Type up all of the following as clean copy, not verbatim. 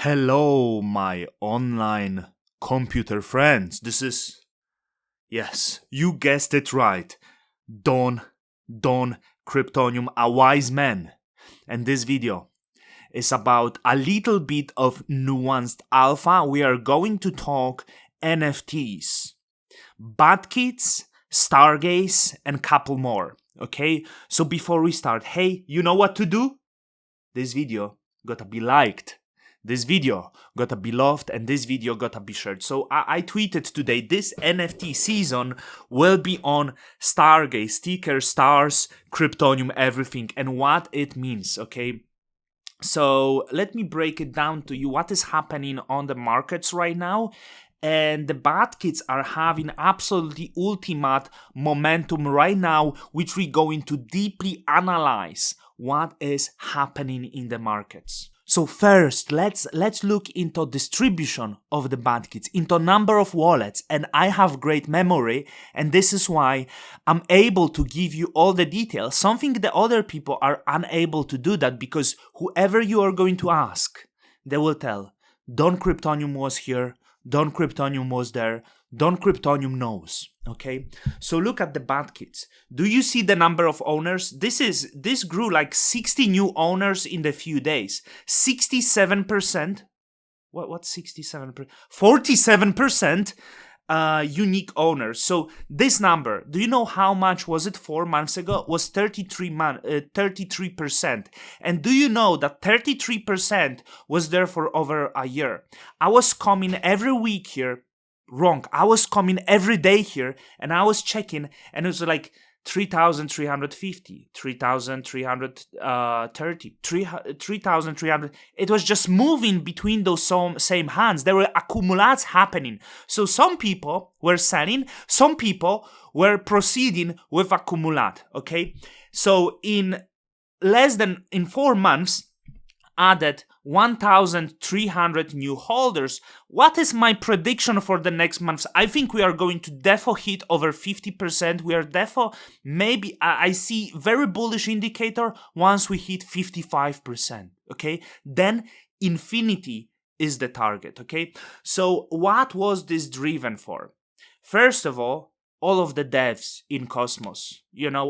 Hello, my online computer friends. This is, yes, you guessed it right. Don Kryptonium, a wise man. And this video is about a little bit of nuanced alpha. We are going to talk NFTs, BatKits, Stargaze, and couple more. Okay? So before we start, hey, you know what to do? This video gotta be liked. This video gotta be loved and this video gotta be shared. So I tweeted today, this NFT season will be on Stargaze, sticker, stars, Kryptonium, everything, and what it means, okay? So let me break it down to you, what is happening on the markets right now. And the BatKits are having absolutely ultimate momentum right now, which we're going to deeply analyze what is happening in the markets. So first, let's look into distribution of the BatKits, into number of wallets, and I have great memory, and this is why I'm able to give you all the details, something that other people are unable to do that, because whoever you are going to ask, they will tell, Don Kryptonium was here, Don Kryptonium was there, Don Kryptonium knows, okay? So look at the BatKits. Do you see the number of owners? This grew like 60 new owners in the few days. 67%, what's 67%? 47% unique owners. So this number, do you know how much was it 4 months ago? It was 33%. And do you know that 33% was there for over a year? I was coming every week here. Wrong. I was coming every day here and I was checking and it was like 3,350, 3,330, 3,300. It was just moving between those same hands. There were accumulates happening. So some people were selling, some people were proceeding with accumulate, okay? So in 4 months, added 1,300 new holders. What is my prediction for the next months? I think we are going to defo hit over 50%. We are defo, maybe I see very bullish indicator once we hit 55%, okay? Then infinity is the target, okay? So what was this driven for? First of all of the devs in Cosmos,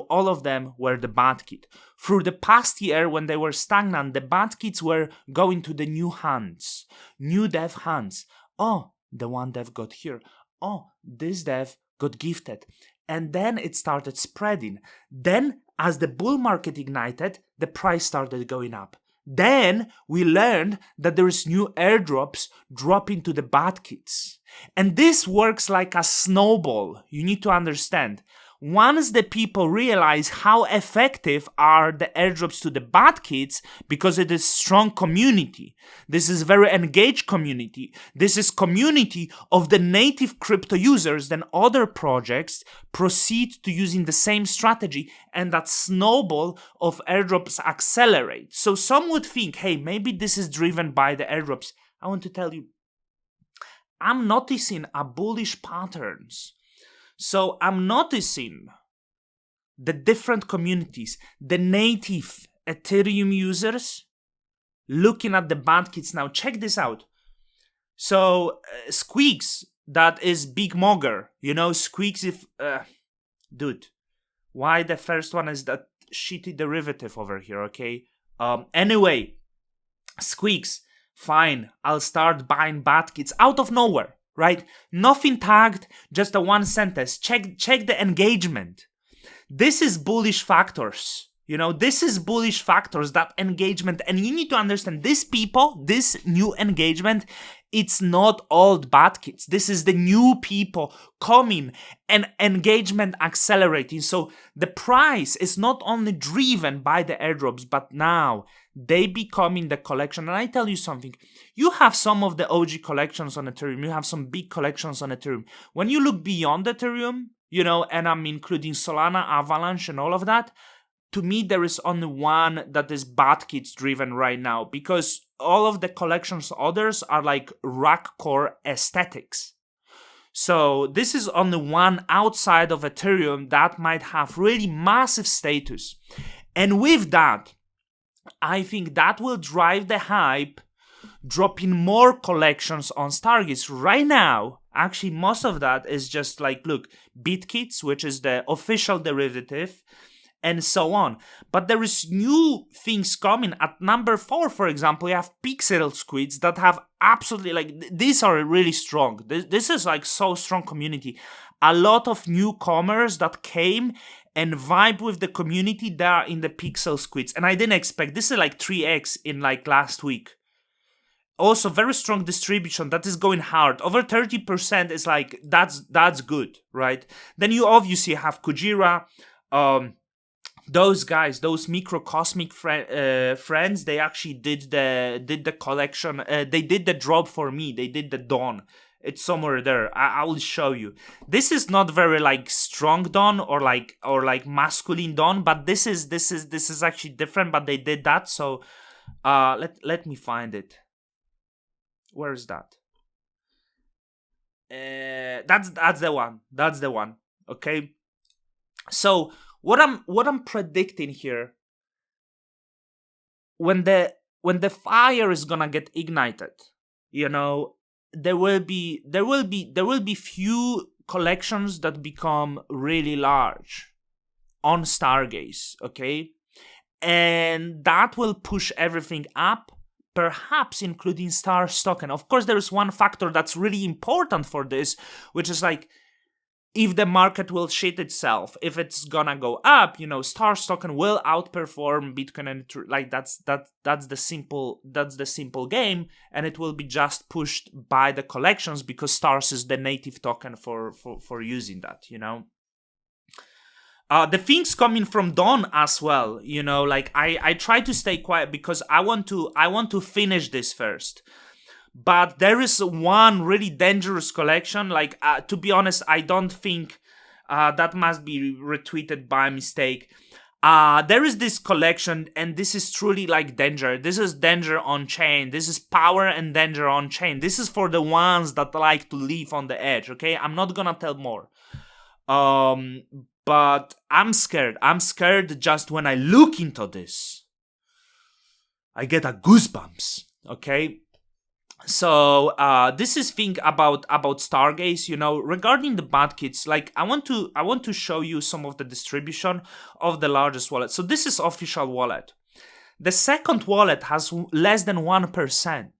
all of them were the BatKit. Through the past year, when they were stagnant, the BatKits were going to the new hands, new dev hands. Oh, the one dev got here. Oh, this dev got gifted. And then it started spreading. Then, as the bull market ignited, the price started going up. Then we learned that there is new airdrops dropping to the BatKits. And this works like a snowball. You need to understand. Once the people realize how effective are the airdrops to the BatKits, because it is strong community. This is very engaged community. This is community of the native crypto users. Then other projects proceed to using the same strategy, and that snowball of airdrops accelerates. So some would think, hey, maybe this is driven by the airdrops. I want to tell you, I'm noticing a bullish patterns. So I'm noticing the different communities, the native Ethereum users looking at the BatKits now. Check this out. So Squeaks, that is Big Mogger. Squeaks dude, why the first one is that shitty derivative over here, okay? Anyway, Squeaks, fine, I'll start buying BatKits out of nowhere. Right? Nothing tagged, just a one sentence. Check the engagement. This is bullish factors. This is bullish factors, that engagement. And you need to understand, these people, this new engagement, it's not old BatKits. This is the new people coming and engagement accelerating. So the price is not only driven by the airdrops, but now they becoming the collection. And I tell you something, you have some of the OG collections on Ethereum, you have some big collections on Ethereum. When you look beyond Ethereum, and I'm including Solana, Avalanche, and all of that, to me, there is only one that is BatKits driven right now, because all of the collections others are like rack core aesthetics. So this is only one outside of Ethereum that might have really massive status. And with that, I think that will drive the hype dropping more collections on Stargaze. Right now, actually, most of that is just like, look, BitKits, which is the official derivative, and so on. But there is new things coming. At number 4, for example, you have pixel squids that have absolutely, like, these are really strong. This is like so strong community. A lot of newcomers that came and vibe with the community there in the pixel squids. And I didn't expect, this is like 3x in like last week. Also, very strong distribution that is going hard. Over 30% is like, that's good, right? Then you obviously have Kujira, those guys, those microcosmic friends, they actually did the collection. They did the drop for me. They did the dawn. It's somewhere there. I will show you. This is not very like strong dawn or like masculine dawn, but this is actually different. But they did that. So let me find it. Where is that? That's the one. That's the one. Okay. So what I'm predicting here, when the fire is gonna get ignited, you know, there will be few collections that become really large on Stargaze, okay? And that will push everything up, perhaps including Stars token. Of course, there is one factor that's really important for this, which is like, if the market will shit itself, if it's gonna go up, you know, Stars token will outperform Bitcoin, and like that's the simple game, and it will be just pushed by the collections because Stars is the native token for using that, you know. The things coming from Dawn as well, you know, like I try to stay quiet because I want to finish this first. But there is one really dangerous collection. Like, to be honest, I don't think that must be retweeted by mistake. There is this collection, and this is truly like danger. This is danger on chain. This is power and danger on chain. This is for the ones that like to live on the edge, okay? I'm not gonna tell more. But I'm scared. I'm scared just when I look into this. I get a goosebumps, okay? So this is thing about Stargaze, you know, regarding the bad kits. Like I want to show you some of the distribution of the largest wallet. So this is official wallet. The second wallet has less than 1%.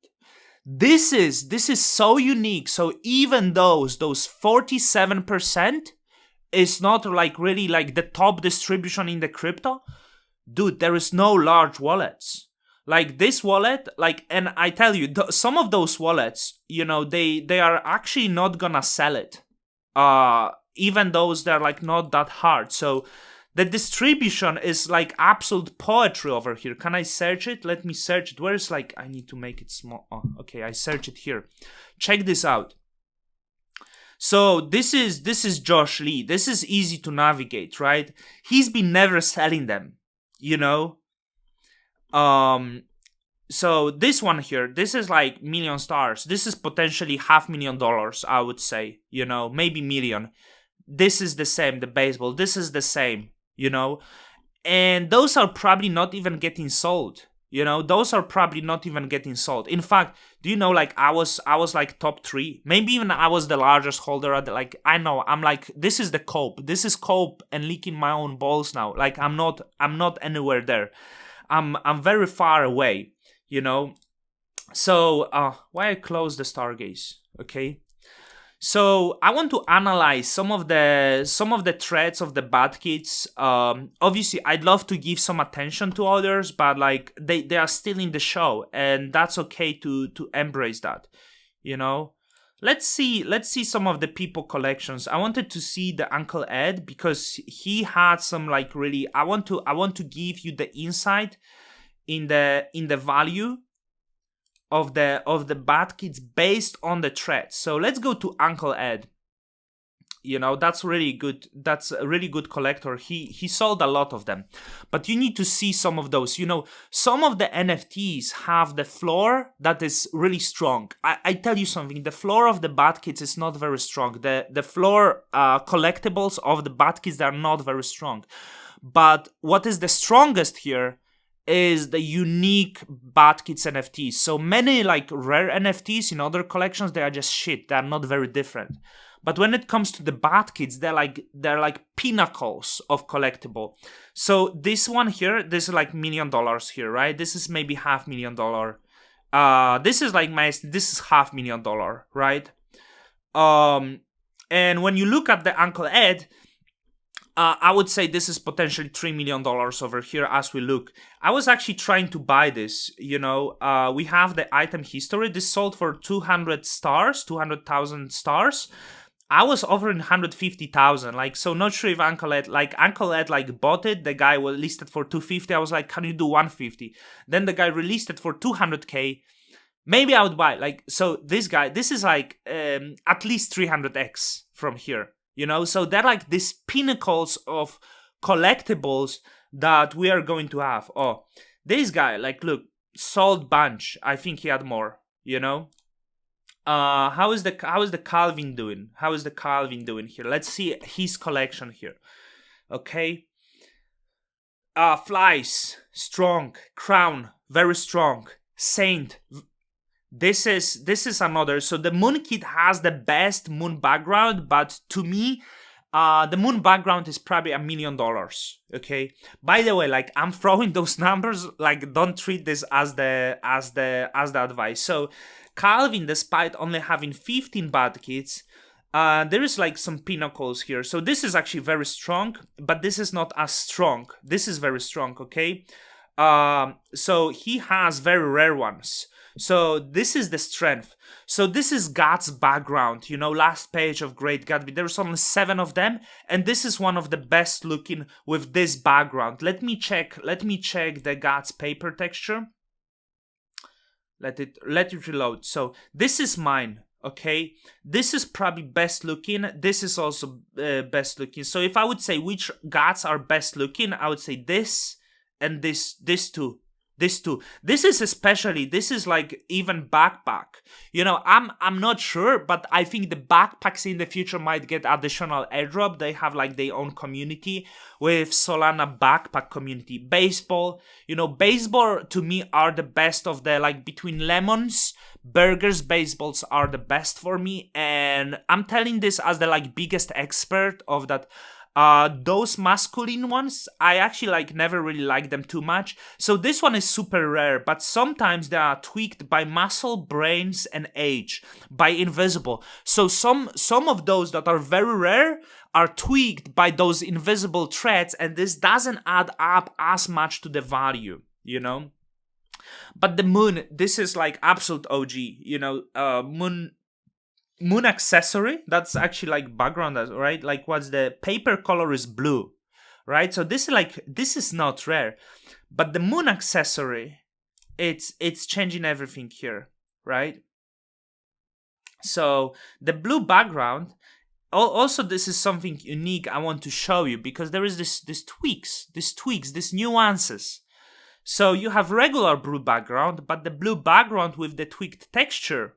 This is so unique. So even those 47% is not like really like the top distribution in the crypto. Dude, there is no large wallets. Like this wallet, like, and I tell you, some of those wallets, you know, they are actually not gonna sell it. Even those they're like not that hard. So the distribution is like absolute poetry over here. Can I search it? Let me search it. Where is like, I need to make it small. Oh, okay, I search it here. Check this out. So this is Josh Lee. This is easy to navigate, right? He's been never selling them, you know. So this one here, this is like million stars. This is potentially $500,000, I would say, you know, maybe million. This is the same, the baseball. This is the same, you know, and those are probably not even getting sold. You know, those are probably not even getting sold. In fact, do you know, like I was like top 3, maybe even I was the largest holder at the, like, I know, I'm like, this is the cope. This is cope and licking my own balls now. Like I'm not anywhere there. I'm very far away, you know. So why I close the Stargaze, okay? So I want to analyze some of the threads of the bad kits. Obviously, I'd love to give some attention to others, but like they are still in the show, and that's okay to embrace that, you know. Let's see some of the people collections. I wanted to see the Uncle Ed because he had some like really. I want to give you the insight in the value of the bad kits based on the threads. So let's go to Uncle Ed. You know, that's really good. That's a really good collector. He sold a lot of them. But you need to see some of those. You know, some of the NFTs have the floor that is really strong. I tell you something, the floor of the bad kits is not very strong. The floor collectibles of the bad kits are not very strong. But what is the strongest here is the unique Bad Kids NFTs. So many like rare NFTs in other collections, they are just shit. They are not very different. But when it comes to the Bad Kids, they're like pinnacles of collectible. So this one here, this is like $1 million here, right? This is maybe $500,000. This is like this is $500,000, right? And when you look at the Uncle Ed, I would say this is potentially $3 million over here as we look. I was actually trying to buy this, we have the item history. This sold for 200,000 stars. I was offering 150,000, so not sure if Uncle Ed bought it. The guy was listed for 250. I was like, can you do 150? Then the guy released it for 200K. Maybe I would buy, so this guy, this is at least 300x from here, so they're like these pinnacles of collectibles that we are going to have. Oh, this guy, look, sold bunch. I think he had more, How is the Calvin doing? How is the Calvin doing here? Let's see his collection here. Okay. Flies, strong. Crown, very strong. Saint. This is another. So the Moon Kid has the best moon background, but to me, the moon background is probably $1 million. Okay. By the way, I'm throwing those numbers. Don't treat this as the advice. So Calvin, despite only having 15 Bad Kids, there is some pinnacles here. So this is actually very strong, but this is not as strong. This is very strong. Okay. So he has very rare ones. So this is the strength. So this is God's background, last page of Great Gatsby. There's only 7 of them, and this is one of the best looking with this background. Let me check the God's paper texture. Let it reload. So this is mine, okay? This is probably best looking. This is also best looking. So if I would say which Gods are best looking, I would say this and this two. This too. This is even backpack. I'm not sure, but I think the backpacks in the future might get additional airdrop. They have their own community with Solana backpack community. Baseball, baseball to me are the best of the between lemons, burgers, baseballs are the best for me. And I'm telling this as the biggest expert of that. Those masculine ones, I actually never really liked them too much. So this one is super rare, but sometimes they are tweaked by muscle, brains, and age, by invisible. So some of those that are very rare are tweaked by those invisible threads, and this doesn't add up as much to the value, But the moon, this is absolute OG, moon accessory, that's actually background, right? What's the paper color is blue, right? So this is not rare, but the moon accessory, it's changing everything here, right? So the blue background, also this is something unique I want to show you, because there is these tweaks, these nuances. So you have regular blue background, but the blue background with the tweaked texture,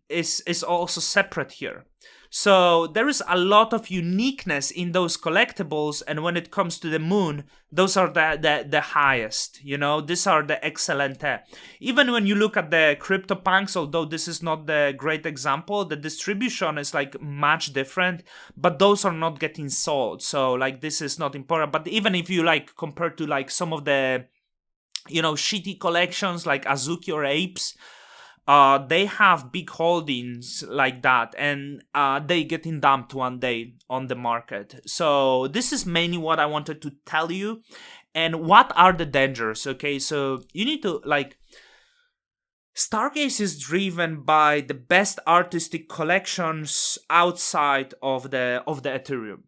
is also separate here. So there is a lot of uniqueness in those collectibles, and when it comes to the moon, those are the highest, these are the excellent. Even when you look at the CryptoPunks, although this is not the great example, the distribution is much different, but those are not getting sold. So this is not important. But even if you compare to some of the shitty collections like Azuki or Apes, they have big holdings like that, and they getting dumped one day on the market. So this is mainly what I wanted to tell you. And what are the dangers? Okay, so you need to Stargaze is driven by the best artistic collections outside of the Ethereum.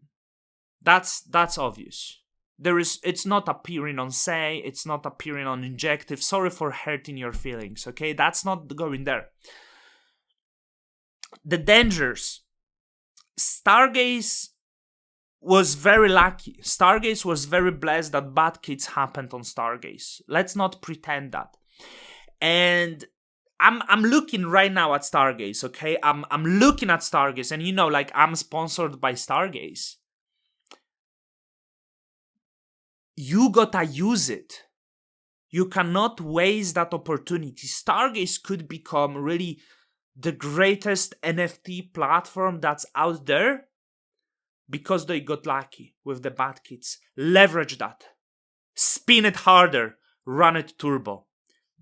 That's obvious. It's not appearing on Say, it's not appearing on Injective. Sorry for hurting your feelings, okay? That's not going there. The dangers. Stargaze was very lucky. Stargaze was very blessed that Bad Kids happened on Stargaze. Let's not pretend that. And I'm looking right now at Stargaze, okay? I'm looking at Stargaze, and I'm sponsored by Stargaze. you gotta use it. You cannot waste that opportunity. Stargaze could become really the greatest NFT platform that's out there because they got lucky with the bad kids. Leverage that. Spin it harder. Run it turbo.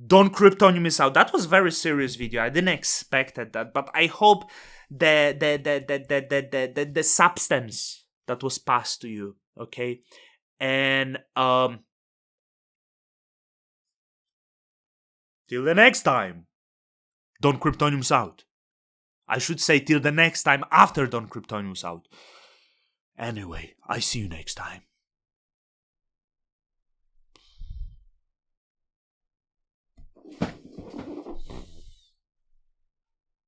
Don't Kryptonium miss out. That was a very serious video. I didn't expect that, but I hope the substance that was passed to you, okay? And till the next time, Don't Kryptoniums out. I should say till the next time after Don't Kryptoniums out. Anyway, I see you next time.